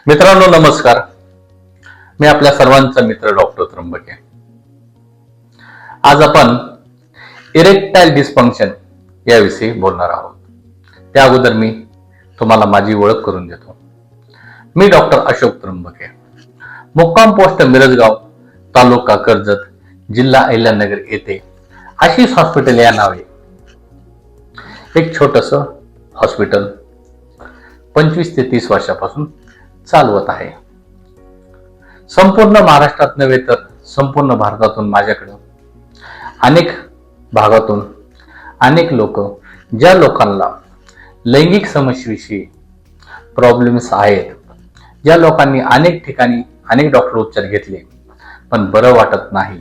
मित्रांनो नमस्कार. मी आपल्या सर्वांचा मित्र डॉक्टर त्र्यंबके. आज आपण इरेक्टाईल डिस्फंक्शन याविषयी बोलणार आहोत. त्या अगोदर मी तुम्हाला माझी ओळख करून देतो. मी डॉक्टर अशोक त्र्यंबके, मुक्काम पोस्ट मिरजगाव, तालुका कर्जत, जिल्हा अहिल्यानगर येथे आशिष हॉस्पिटल या नावे एक छोटस हॉस्पिटल 25 ते 30 वर्षापासून चालवत आहे. संपूर्ण महाराष्ट्रात नव्हे तर संपूर्ण भारतातून माझ्याकडे अनेक भागातून अनेक लोक, ज्या लोकांना लैंगिक समस्येविषयी प्रॉब्लेम्स आहेत, ज्या लोकांनी अनेक ठिकाणी अनेक डॉक्टर उपचार घेतले पण बरं वाटत नाही,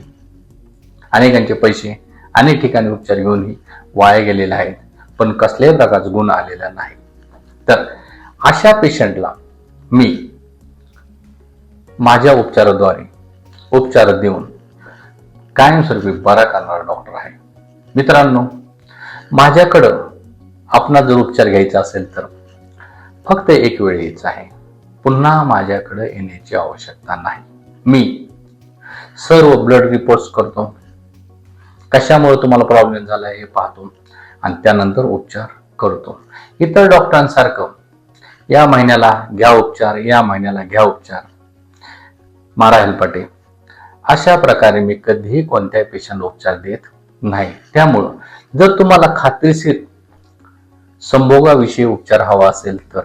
अनेकांचे पैसे अनेक ठिकाणी उपचार घेऊनही वाया गेलेले आहेत पण कसल्याही प्रकारचा गुण आलेला नाही, तर अशा पेशंटला मी माझ्या उपचाराद्वारे उपचार देऊन कायमस्वरूपी बरा करणारा डॉक्टर आहे. मित्रांनो, माझ्याकडं आपला जर उपचार घ्यायचा असेल तर फक्त एक वेळ यायचं आहे, पुन्हा माझ्याकडे येण्याची आवश्यकता नाही. मी सर्व ब्लड रिपोर्ट्स करतो, कशामुळे तुम्हाला प्रॉब्लेम झाला हे पाहतो आणि त्यानंतर उपचार करतो. इतर डॉक्टरांसारखं या महिन्याला घ्या उपचार, या महिन्याला घ्या उपचार, मारा हेलपाटे अशा प्रकारे मी कधीही कोणत्याही पेशंट उपचार देत नाही. त्यामुळं जर तुम्हाला खात्रीशीर संभोगाविषयी उपचार हवा असेल तर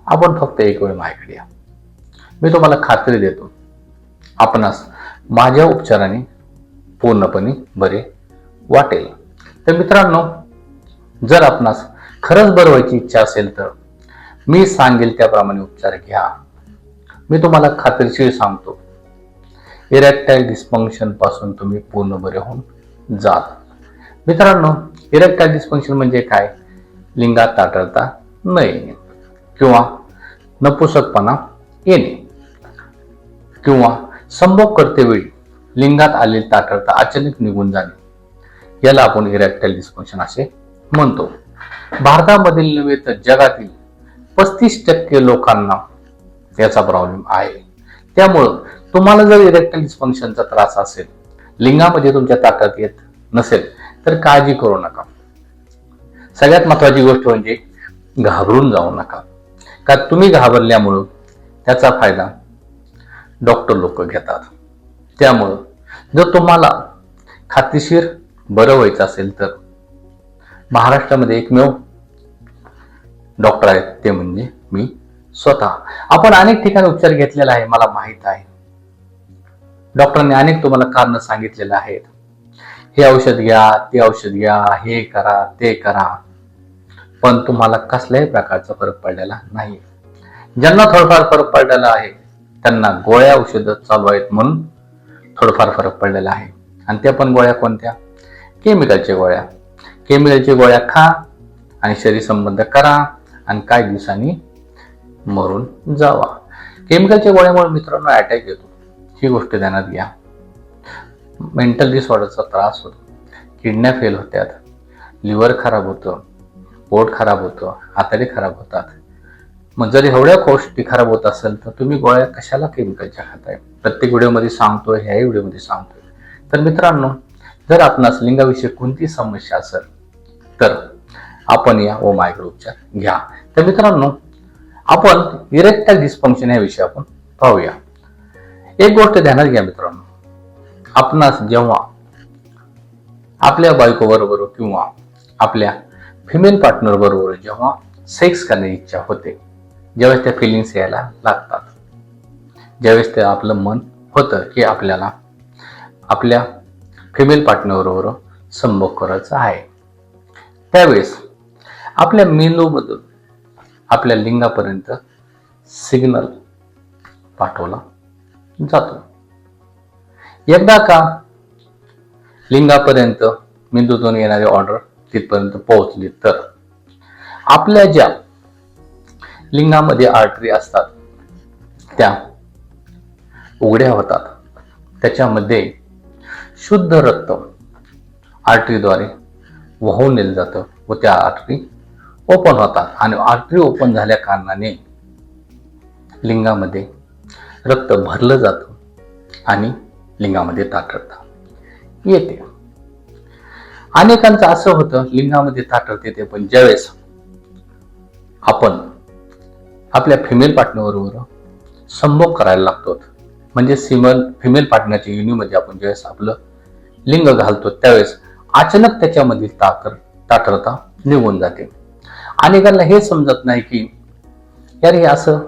आपण फक्त एक वेळ माझ्याकडे या. मी तुम्हाला खात्री देतो आपणास माझ्या उपचाराने पूर्णपणे बरे वाटेल. तर मित्रांनो, जर आपणास खरंच बरं व्हायची इच्छा असेल तर मी सांगेल त्याप्रमाणे उपचार घ्या. मी तुम्हाला खात्रीशीर सांगतो, इरेक्टाईल डिस्फंक्शन पासून तुम्ही पूर्ण बरे होऊन जाल. मित्रांनो, इरेक्टाईल डिस्फंक्शन म्हणजे काय? लिंगात ताठरता न येणे किंवा नपुसकपणा येणे किंवा संभोग करतेवेळी लिंगात आलेली ताठरता अचानक निघून जाणे, याला आपण इरेक्टाईल डिस्फंक्शन असे म्हणतो. भारतामधील नव्हे तर जगातील 35% लोकांना याचा प्रॉब्लेम आहे. त्यामुळं तुम्हाला जर इरेक्टाईल डिस्फंक्शनचा त्रास असेल, लिंगामध्ये तुमच्या ताकद येत नसेल तर काळजी करू नका. सगळ्यात महत्वाची गोष्ट म्हणजे घाबरून जाऊ नका, का तुम्ही घाबरल्यामुळं त्याचा फायदा डॉक्टर लोक घेतात. त्यामुळं जर तुम्हाला खात्रीशीर बरं व्हायचं असेल तर महाराष्ट्रामध्ये एकमेव डॉक्टर आहेत, ते म्हणजे मी स्वतः. आपण अनेक ठिकाणी उपचार घेतलेला आहे, मला माहित आहे. डॉक्टरांनी अनेक तुम्हाला कारण सांगितलेलं आहेत, हे औषध घ्या, ते औषध घ्या, हे करा, ते करा, पण तुम्हाला कसल्याही प्रकारचा फरक पडलेला नाही. ज्यांना थोडंफार फरक पडलेला आहे त्यांना गोळ्या औषध चालू आहेत म्हणून थोडंफार फरक पडलेला आहे. आणि त्या पण गोळ्या कोणत्या? केमिकलच्या गोळ्या. केमिकलच्या गोळ्या खा आणि शरीर संबंध करा आणि काही दिवसांनी मरून जावा. केमिकलच्या गोळ्यामुळे मित्रांनो अटॅक येतो, ही गोष्ट ध्यानात घ्या. मेंटल डिसऑर्डरचा त्रास होतो, किडन्या फेल होतात, लिव्हर खराब होतं, पोट खराब होतं, आतडे खराब होतात. मग जर एवढ्या गोष्टी खराब होत असेल तर तुम्ही गोळ्या कशाला केमिकलच्या खाताय? प्रत्येक व्हिडिओमध्ये सांगतोय, ह्याही व्हिडिओमध्ये सांगतोय. तर मित्रांनो, जर आपणास लिंगाविषयी कोणती समस्या असेल तर आपण या व माझ्याकडे उपचार घ्या. तर मित्रांनो, आपण इरेक्टाईल डिस्फंक्शन या विषयी आपण पाहूया. एक गोष्ट ध्यानात घ्या मित्रांनो, आपणास जेव्हा आपल्या बायको बरोबर किंवा आपल्या फिमेल पार्टनर बरोबर जेव्हा सेक्स करण्याची इच्छा होते, ज्यावेळेस त्या फिलिंग्स यायला लागतात, ज्यावेळेस ते आपलं मन होतं की आपल्याला आपल्या फिमेल पार्टनर बरोबर संभोग करायचा आहे, त्यावेळेस आपल्या मेंदूमधून आपल्या लिंगापर्यंत सिग्नल पाठवला जातो. एकदा का लिंगापर्यंत मेंदूतून येणारी ऑर्डर तिथपर्यंत पोहोचली तर आपल्या ज्या लिंगामध्ये आर्टरी असतात त्या उघड्या होतात, त्याच्यामध्ये शुद्ध रक्त आर्टरीद्वारे वाहून नेलं जातं व त्या आर्टरी ओपन होतात. आणि आर्टरी ओपन झाल्या कारणाने लिंगामध्ये रक्त भरलं जातं आणि लिंगामध्ये ताठरता येते. अनेकांचं असं होतं लिंगामध्ये ताठरते ते, पण ज्यावेळेस आपण आपल्या फिमेल पार्टनरबरोबर संभोग करायला लागतो, म्हणजे फिमेल पार्टनरच्या युनिमध्ये आपण ज्यावेळेस आपलं लिंग घालतो त्यावेळेस अचानक त्याच्यामधील ताठरता निघून जाते. अनेकांना हे समजत नाही की यार हे असं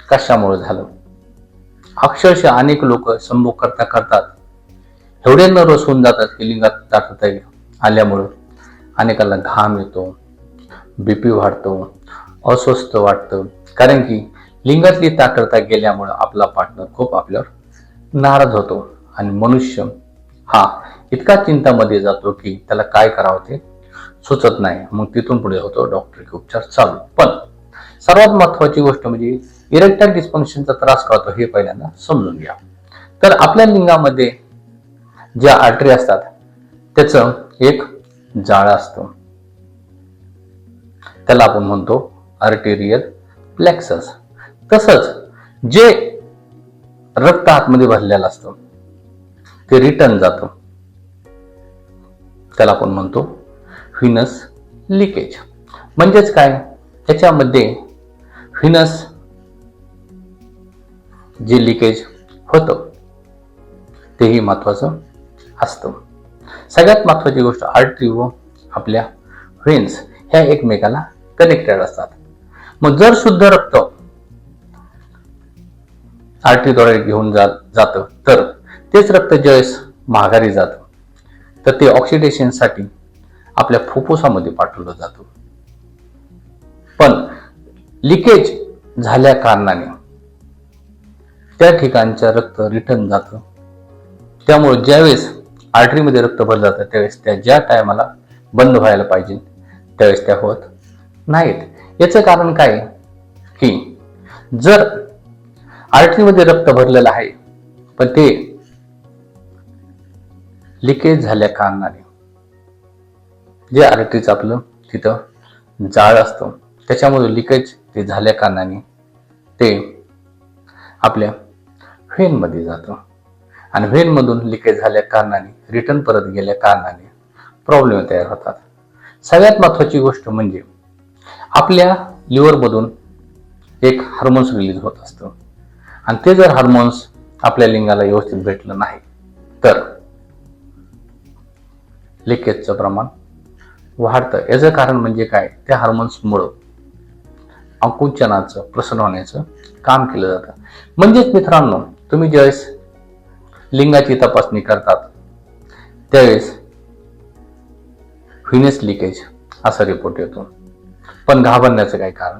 कशामुळे झालं. अक्षरशः अनेक लोक संभोग करता करतात एवढे नर्वस होऊन जातात की लिंगात ताठरता आल्यामुळं अनेकांना घाम येतो, बीपी वाढतो, अस्वस्थ वाटतं, कारण की लिंगातली ताठरता गेल्यामुळं आपला पार्टनर खूप आपल्यावर नाराज होतो आणि मनुष्य हा इतका चिंतामध्ये जातो की त्याला काय करावं ते सुचत नाही. मग तिथून पुढे होतो डॉक्टरी उपचार चालू. पण सर्वात महत्वाची गोष्ट म्हणजे इरेक्टाईल डिस्फंक्शनचा त्रास का होतो हे पहिल्यांदा समजून घ्या. तर आपल्या लिंगामध्ये ज्या आर्टरी असतात त्याचं एक जाळं असतं, त्याला आपण म्हणतो आर्टेरियल प्लेक्सस. तसंच जे रक्त आतमध्ये भरलेलं असतं ते रिटर्न जातं, त्याला आपण म्हणतो व्हीनस लिकेज. म्हणजेच काय, त्याच्यामध्ये व्हीनस जे लिकेज होतं तेही महत्वाचं असतं. सगळ्यात महत्वाची गोष्ट आर्टरी व आपल्या व्हेन्स ह्या एकमेकाला कनेक्टेड असतात. मग जर शुद्ध रक्त आर्टरीद्वारे घेऊन जातं तर तेच रक्त ज्यावेळेस माघारी जातं तर ते ऑक्सिडेशनसाठी आपल्या फुफ्फुसामध्ये पाठवलं जातं. पण लिकेज झाल्या कारणाने त्या ठिकाणचं रक्त रिटर्न जातं. त्यामुळे ज्यावेळेस आर्टरीमध्ये रक्त भरलं जातं त्यावेळेस त्या ज्या टायमाला बंद व्हायला पाहिजे त्यावेळेस त्या होत नाहीत. याचं कारण काय की जर आर्टरीमध्ये रक्त भरलेलं आहे पण ते लिकेज झाल्या कारणाने जे आर्टरीचं आपलं तिथं जाळ असतं त्याच्यामध्ये लिकेज ते झाल्या कारणाने ते आपल्या व्हेनमध्ये जातं आणि व्हेनमधून लिकेज झाल्या कारणाने रिटर्न परत गेल्या कारणाने प्रॉब्लेम तयार होतात. सगळ्यात महत्वाची गोष्ट म्हणजे आपल्या लिव्हरमधून एक हार्मोन्स रिलीज होत असतं आणि ते जर हार्मोन्स आपल्या लिंगाला व्यवस्थित भेटलं नाही तर लिकेजचं प्रमाण वाढतं. याचं कारण म्हणजे काय, त्या हार्मोन्समुळं आकुंचनाचं प्रसरण होण्याचं काम केलं जातं. म्हणजेच मित्रांनो, तुम्ही ज्यावेळेस लिंगाची तपासणी करतात त्यावेळेस व्हीनस लिकेज असा रिपोर्ट येतो, पण घाबरण्याचं काही कारण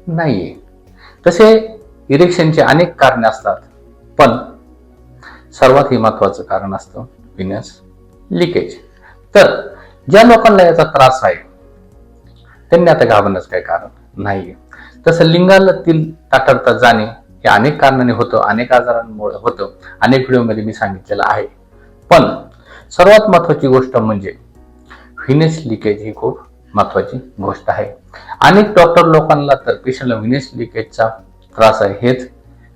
नाहीये. तसे इरेक्शनचे अनेक कारणे असतात पण सर्वात महत्वाचं कारण असतं व्हीनस लिकेज. तर ज्या लोकांना याचा त्रास आहे त्यांनी आता घाबरण्याचं काही कारण नाहीये. तसं लिंगातील ताठरता जाणे हे अनेक कारणाने होतं, अनेक आजारांमुळे होतं, अनेक व्हिडिओमध्ये मी सांगितलेलं आहे. पण सर्वात महत्वाची गोष्ट म्हणजे व्हीनस लिकेज ही खूप महत्वाची गोष्ट आहे. अनेक डॉक्टर लोकांना तर पेशंटला व्हीनस लिकेजचा त्रास आहे हेच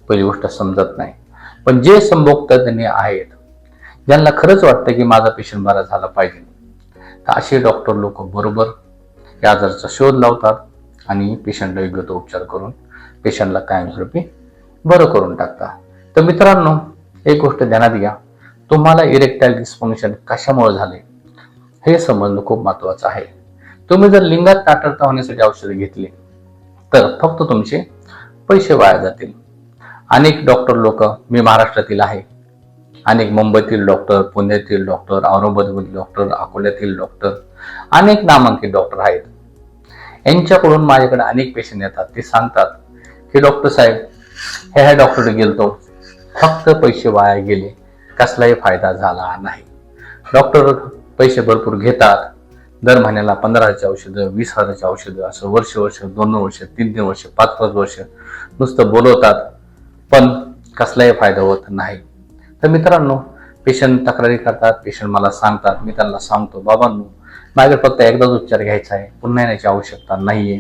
पहिली गोष्ट समजत नाही. पण जे संभोग तज्ञ आहेत ज्यांना खरंच वाटतं की माझा पेशंट बरा झाला पाहिजे तर असे डॉक्टर लोक बरोबर या आजाराचा शोध लावतात आणि पेशंटला योग्य तो उपचार करून पेशंटला कायमस्वरूपी बरं करून टाकतात. तर मित्रांनो, एक गोष्ट ध्यानात घ्या, तुम्हाला इरेक्टाईल डिस्फंक्शन कशामुळे झाले हे समजणं खूप महत्वाचं आहे. तुम्ही जर लिंगात ताठरता होण्यासाठी औषधे घेतली तर फक्त तुमचे पैसे वाया जातील. अनेक डॉक्टर लोक, मी महाराष्ट्रातील आहे, अनेक मुंबईतील डॉक्टर, पुण्यातील डॉक्टर, औरंगाबादमधील डॉक्टर, अकोल्यातील डॉक्टर, अनेक नामांकित डॉक्टर आहेत. यांच्याकडून माझ्याकडे अनेक पेशंट येतात. ते सांगतात की डॉक्टर साहेब ह्या डॉक्टरकडे गेलतो, फक्त पैसे वाया गेले, कसलाही फायदा झाला नाही. डॉक्टर पैसे भरपूर घेतात, दर महिन्याला 15,000 औषधं, 20,000 औषधं, असं वर्ष 2 वर्ष 3 वर्ष 5 वर्ष नुसतं बोलवतात पण कसलाही फायदा होत नाही. तर मित्रांनो, पेशंट तक्रारी करतात, पेशंट मला सांगतात, मी त्यांना सांगतो बाबांनो माझ्याकडे फक्त एकदाच उपचार घ्यायचा आहे, पुन्हा येण्याची आवश्यकता नाहीये,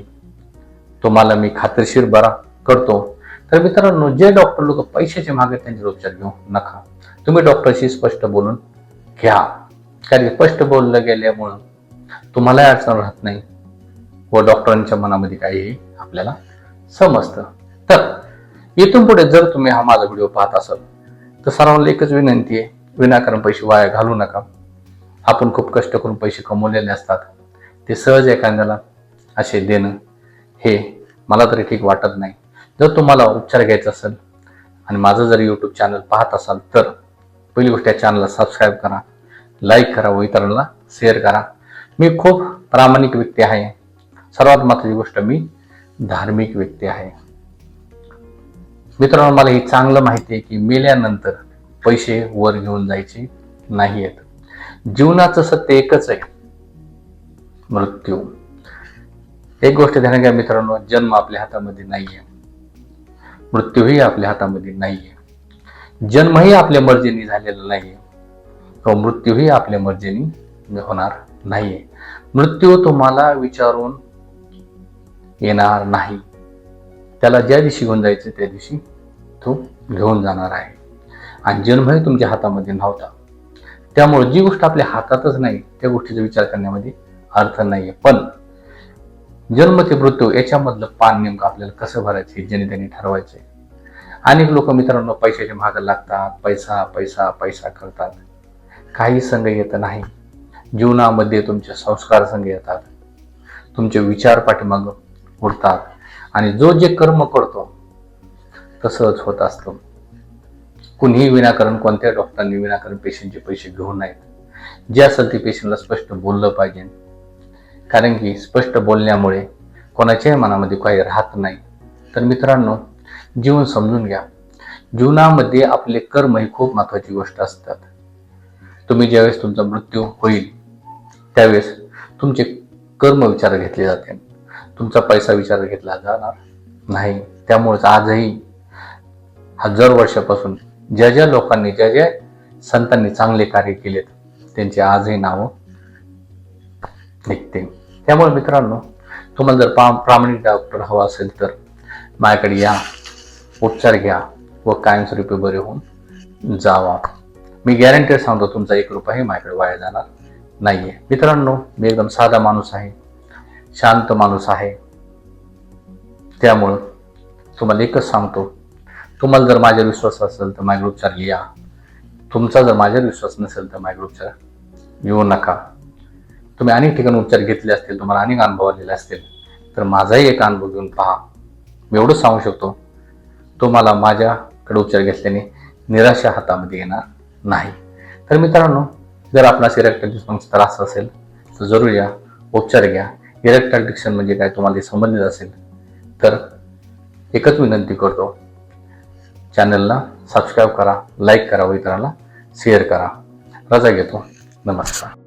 तुम्हाला मी खात्रीशीर बरा करतो. तर मित्रांनो, जे डॉक्टर लोक पैशाचे मागे त्यांचे उपचार घेऊ नका. तुम्ही डॉक्टरशी स्पष्ट बोलून घ्या, कारण स्पष्ट बोललं गेल्यामुळं तुम्हाला अडचण राहत नाही व डॉक्टरांच्या मनामध्ये काही आपल्याला समजतं. तर इथून पुढे जर तुम्ही हा माझा व्हिडिओ पाहत असाल तर सर्वांना एकच विनंती आहे, विनाकारण पैसे वाया घालू नका. आपण खूप कष्ट करून पैसे कमवलेले असतात, ते सहज एखाद्याला असे देणं हे मला तरी ठीक वाटत नाही. जर तुम्हाला उपचार घ्यायचा असेल आणि माझं जर यूट्यूब चॅनल पाहत असाल तर पहिली गोष्ट या चॅनलला सबस्क्राईब करा, लाईक करा व इतरांना शेअर करा. मी खूप प्रामाणिक व्यक्ती आहे. सर्वात महत्त्वाची गोष्ट, मी धार्मिक व्यक्ती आहे. मित्रांनो, मला हे चांगलं माहिती आहे की मेल्यानंतर पैसे वर घेऊन जायचे नाही आहेत. जीवनाचं सत्य एकच आहे, मृत्यू. एक गोष्ट ध्यानात घ्या मित्रांनो, जन्म आपल्या हातामध्ये नाहीये, मृत्यूही आपल्या हातामध्ये नाहीये. जन्मही आपल्या मर्जीने झालेला नाहीये, तो मृत्यूही आपल्या मर्जीने होणार नाहीये. मृत्यू तुम्हाला विचारून येणार नाही. त्याला ज्या दिवशी घेऊन जायचं त्या दिवशी तो घेऊन जाणार आहे. आणि जन्मही तुमच्या हातामध्ये नव्हता. त्यामुळे जी गोष्ट आपल्या हातातच नाही त्या गोष्टीचा विचार करण्यामध्ये अर्थ नाहीये. पण जन्म ते मृत्यू याच्यामधलं पान नेमकं आपल्याला कसं भरायचं हे ज्याने त्यांनी ठरवायचंय. अनेक लोक मित्रांनो पैशाच्या मागे लागतात, पैसा पैसा पैसा करतात. काही संघ येत नाही. जीवनामध्ये तुमचे संस्कार संघ येतात, तुमचे विचार पाठीमाग उडतात आणि जो जे कर्म करतो तसंच होत असतं. कुणीही विनाकारण, कोणत्या डॉक्टरांनी विनाकारण पेशंटचे पैसे घेऊ नयेत. जे असेल ते पेशंटला स्पष्ट बोललं पाहिजे, कारण की स्पष्ट बोलण्यामुळे कोणाच्याही मनामध्ये काही राहत नाही. तर मित्रांनो, जीवन समजून घ्या. जीवनामध्ये आपले कर्म ही खूप महत्वाची गोष्ट असतात. तुम्ही ज्यावेळेस तुमचा मृत्यू होईल त्यावेळेस तुमचे कर्म विचार घेतले जाते, तुमचा पैसा विचार घेतला जाणार नाही. त्यामुळेच आजही हजार वर्षापासून ज्या ज्या लोकांनी, ज्या ज्या संतांनी चांगले कार्य केलेत त्यांचे आजही नाव निघते. त्यामुळे मित्रांनो, तुम्हाला जर प्रामाणिक डॉक्टर हवा असेल तर माझ्याकडे या, उपचार घ्या व कायमस्वरूपी बरे होऊन जावा. मी गॅरंटेड सांगतो, तुमचा 1 रुपयाही माझ्याकडे वाया जाणार नाहीये. मित्रांनो, मी एकदम साधा माणूस आहे, शांत माणूस आहे. त्यामुळं तुम्हाला एकच सांगतो, तुम्हाला जर माझ्यावर विश्वास असेल तर माझ्याकडे उपचार घ्या. तुमचा जर माझ्यावर विश्वास नसेल तर माझ्याकडे उपचार घेऊ नका. तुम्ही अनेक ठिकाणी उपचार घेतले असतील, तुम्हाला अनेक अनुभव आलेले असतील, तर माझाही एक अनुभव घेऊन पहा. मी एवढंच सांगू शकतो, तुम्हाला माझ्याकडे उपचार घेतल्याने निराशा हातामध्ये येणार नाही. तर मित्रांनो, जर आपणास इरेक्टाईल डिस्फंक्शन त्रास असेल तर जरूर या, उपचार घ्या. इरेक्टाईल डिस्फंक्शन म्हणजे काय तुम्हाला समजले असेल तर एकच विनंती करतो, चॅनलला सबस्क्राईब करा, लाईक करा व इतरांना शेअर करा. रजा घेतो. नमस्कार.